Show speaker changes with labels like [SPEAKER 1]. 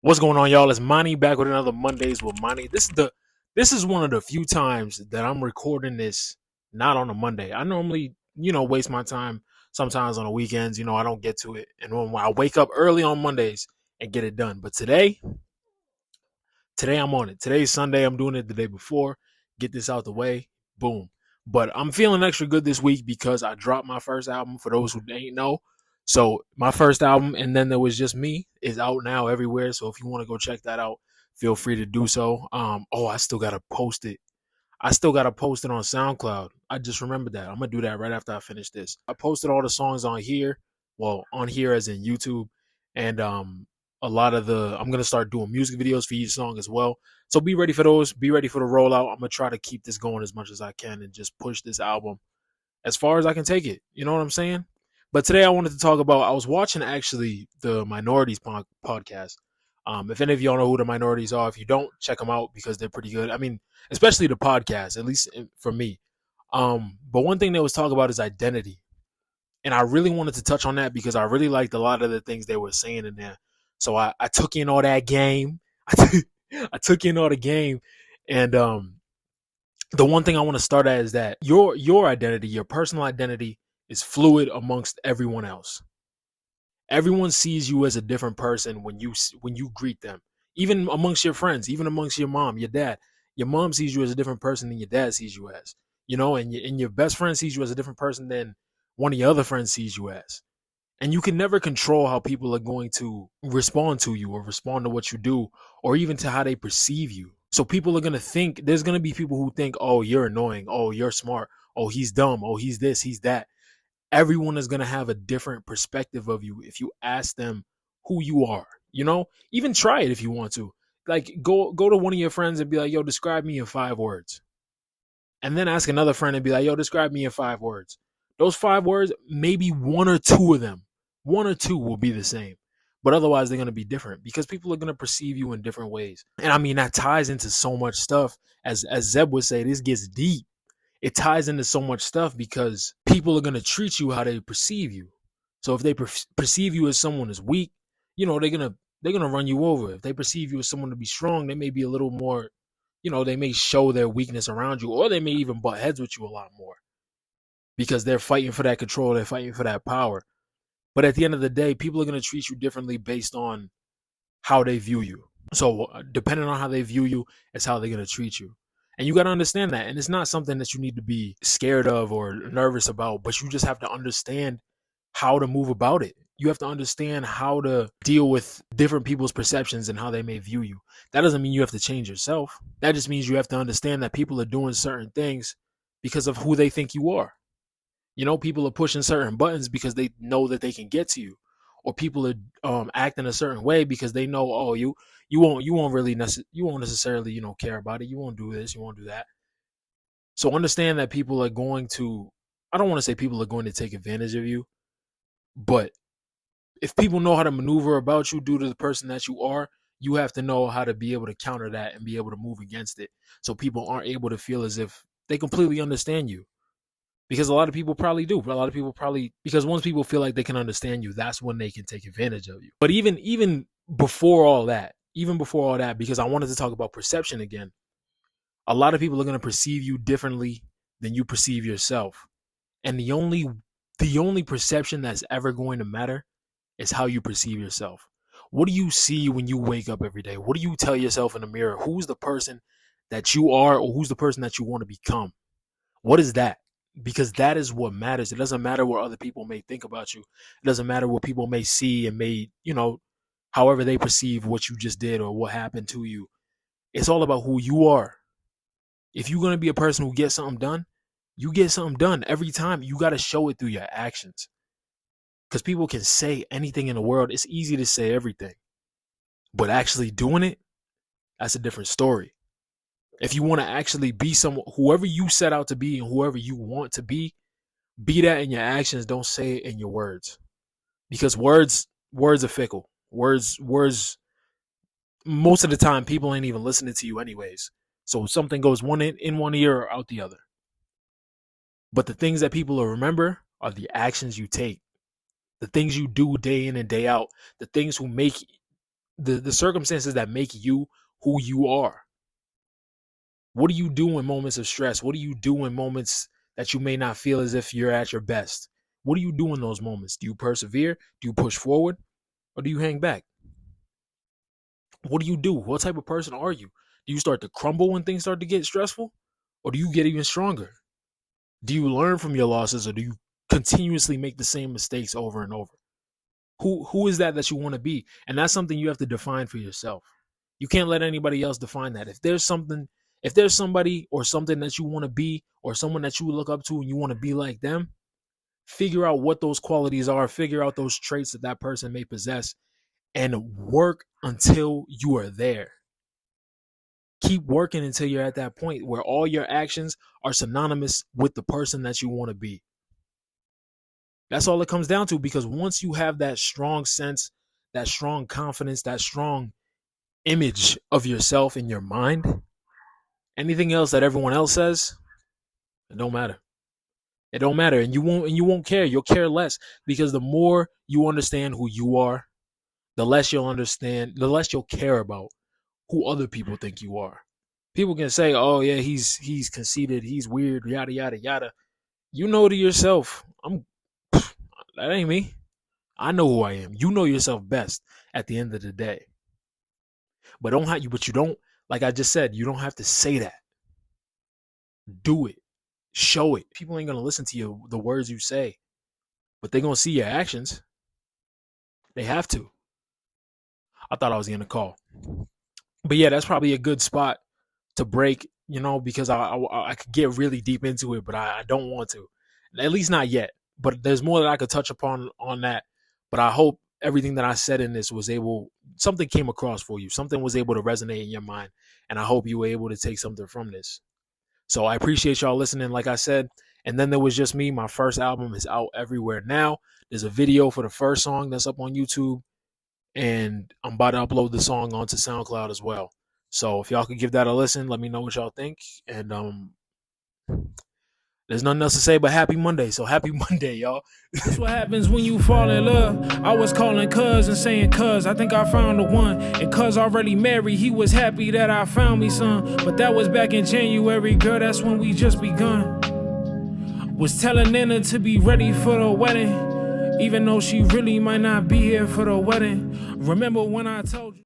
[SPEAKER 1] What's going on, y'all? It's Monty back with another Mondays with Monty. This is one of the few times that I'm recording this not on a Monday. I normally, waste my time sometimes on the weekends. I don't get to it. And when I wake up early on Mondays and get it done. But today I'm on it. Today's Sunday. I'm doing it the day before. Get this out the way. Boom. But I'm feeling extra good this week because I dropped my first album. For those who ain't know, so my first album, and then there was just me, is out now everywhere. So if you want to go check that out, feel free to do so. I still gotta post it. I still gotta post it on SoundCloud. I just remembered that. I'm gonna do that right after I finish this. I posted all the songs on here. Well, on here as in YouTube, and a lot of I'm gonna start doing music videos for each song as well. So be ready for those. Be ready for the rollout. I'm gonna try to keep this going as much as I can and just push this album as far as I can take it. You know what I'm saying? But today I wanted to talk about. I was watching actually the Minorities podcast. If any of y'all know who the Minorities are, if you don't, check them out because they're pretty good. I mean, especially the podcast, at least for me. But one thing they was talking about is identity, and I really wanted to touch on that because I really liked a lot of the things they were saying in there. So I took in all that game. I took in all the game, and the one thing I want to start at is that your identity, your personal identity, is fluid amongst everyone else. Everyone sees you as a different person when you greet them, even amongst your friends, even amongst your mom, your dad. Your mom sees you as a different person than your dad sees you as, and your best friend sees you as a different person than one of your other friends sees you as. And you can never control how people are going to respond to you or respond to what you do or even to how they perceive you. So people are going to think, there's going to be people who think, oh, you're annoying. Oh, you're smart. Oh, he's dumb. Oh, he's this, he's that. Everyone is going to have a different perspective of you if you ask them who you are. Even try it if you want to. Like go to one of your friends and be like, yo, describe me in 5 words. And then ask another friend and be like, yo, describe me in 5 words. Those 5 words, maybe one or two of them, one or two will be the same. But otherwise, they're going to be different because people are going to perceive you in different ways. And I mean, that ties into so much stuff. As Zeb would say, this gets deep. It ties into so much stuff because people are going to treat you how they perceive you. So if they perceive you as someone as weak, they're gonna run you over. If they perceive you as someone to be strong, they may be a little more, they may show their weakness around you, or they may even butt heads with you a lot more because they're fighting for that control, they're fighting for that power. But at the end of the day, people are going to treat you differently based on how they view you. So depending on how they view you, is how they're going to treat you. And you got to understand that. And it's not something that you need to be scared of or nervous about, but you just have to understand how to move about it. You have to understand how to deal with different people's perceptions and how they may view you. That doesn't mean you have to change yourself. That just means you have to understand that people are doing certain things because of who they think you are. People are pushing certain buttons because they know that they can get to you, or people are acting a certain way because they know, oh, you won't necessarily care about it. You won't do this. You won't do that. So understand that people are going to. I don't want to say people are going to take advantage of you, but if people know how to maneuver about you due to the person that you are, you have to know how to be able to counter that and be able to move against it, so people aren't able to feel as if they completely understand you. Because a lot of people probably do. A lot of people probably, because once people feel like they can understand you, that's when they can take advantage of you. But even before all that, because I wanted to talk about perception again, a lot of people are going to perceive you differently than you perceive yourself. And the only perception that's ever going to matter is how you perceive yourself. What do you see when you wake up every day? What do you tell yourself in the mirror? Who's the person that you are, or who's the person that you want to become? What is that? Because that is what matters. It doesn't matter what other people may think about you. It doesn't matter what people may see and may, however they perceive what you just did or what happened to you. It's all about who you are. If you're going to be a person who gets something done, you get something done every time. You got to show it through your actions. Because people can say anything in the world. It's easy to say everything. But actually doing it, that's a different story. If you want to actually be someone, whoever you set out to be and whoever you want to be that in your actions. Don't say it in your words, because words are fickle. Words. Most of the time, people ain't even listening to you anyways. So something goes in one ear or out the other. But the things that people will remember are the actions you take, the things you do day in and day out, the things the circumstances that make you who you are. What do you do in moments of stress? What do you do in moments that you may not feel as if you're at your best? What do you do in those moments? Do you persevere? Do you push forward? Or do you hang back? What do you do? What type of person are you? Do you start to crumble when things start to get stressful? Or do you get even stronger? Do you learn from your losses, or do you continuously make the same mistakes over and over? Who is that you want to be? And that's something you have to define for yourself. You can't let anybody else define that. If there's somebody or something that you want to be, or someone that you look up to and you want to be like them, figure out what those qualities are, figure out those traits that person may possess, and work until you are there. Keep working until you're at that point where all your actions are synonymous with the person that you want to be. That's all it comes down to, because once you have that strong sense, that strong confidence, that strong image of yourself in your mind, anything else that everyone else says, it don't matter. It don't matter, and you won't care. You'll care less, because the more you understand who you are, the less you'll care about who other people think you are. People can say, "Oh yeah, he's conceited, he's weird, yada yada yada." You know to yourself, that ain't me. I know who I am. You know yourself best at the end of the day. But you don't, like I just said, you don't have to say that. Do it. Show it. People ain't gonna listen to the words you say, but they're gonna see your actions. They have to. I thought I was getting a call. But yeah, that's probably a good spot to break, because I could get really deep into it, but I don't want to. At least not yet. But there's more that I could touch upon on that. But I hope everything that I said in this something came across for you. Something was able to resonate in your mind. And I hope you were able to take something from this. So I appreciate y'all listening, like I said. And then there was just me. My first album is out everywhere now. There's a video for the first song that's up on YouTube. And I'm about to upload the song onto SoundCloud as well. So if y'all could give that a listen, let me know what y'all think. And there's nothing else to say but happy Monday. So happy Monday, y'all.
[SPEAKER 2] That's what happens when you fall in love. I was calling cuz and saying, cuz, I think I found the one. And cuz already married, he was happy that I found me some. But that was back in January, girl, that's when we just begun. Was telling Nana to be ready for the wedding, even though she really might not be here for the wedding. Remember when I told you